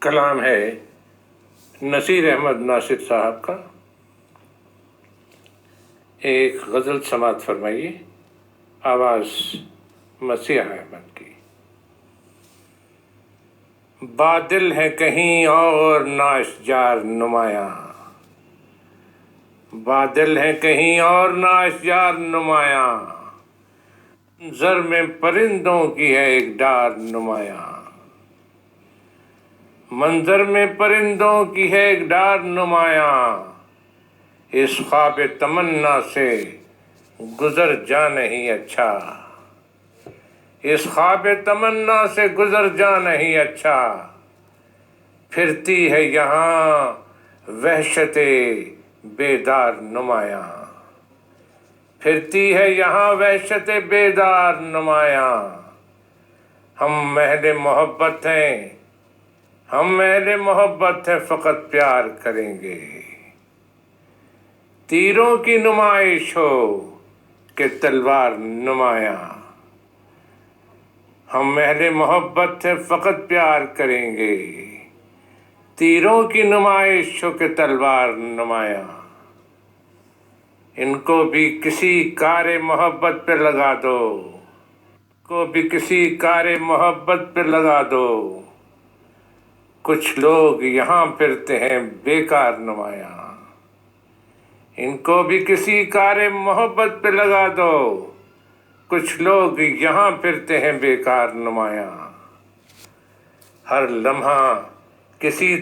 کلام ہے نصیر احمد ناصر صاحب کا۔ ایک غزل سماعت فرمائیے، آواز مسیح احمد کی۔ بادل ہے کہیں اور ناشجار نمایاں، بادل ہے کہیں اور ناشجار نمایاں، منظر میں پرندوں کی ہے ایک ڈار نمایاں، منظر میں پرندوں کی ہے ایک ڈار نمایاں، اس خواب تمنا سے گزر جا نہیں اچھا، اس خواب تمنا سے گزر جا نہیں اچھا، پھرتی ہے یہاں وحشت بیدار نمایاں، پھرتی ہے یہاں وحشت بیدار نمایاں، ہم اہل محبت ہیں، ہم اہل محبت ہیں، فقط پیار کریں گے، تیروں کی نمائش ہو کہ تلوار نمایاں، ہم اہل محبت ہیں، فقط پیار کریں گے، تیروں کی نمائش ہو کہ تلوار نمایاں، ان کو بھی کسی کار محبت پہ لگا دو، کو بھی کسی کار محبت پہ لگا دو، کچھ لوگ یہاں پھرتے ہیں بیکار نمایاں، ان کو بھی کسی کار محبت پہ لگا دو، کچھ لوگ یہاں پھرتے ہیں بیکار نمایاں، ہر لمحہ کسی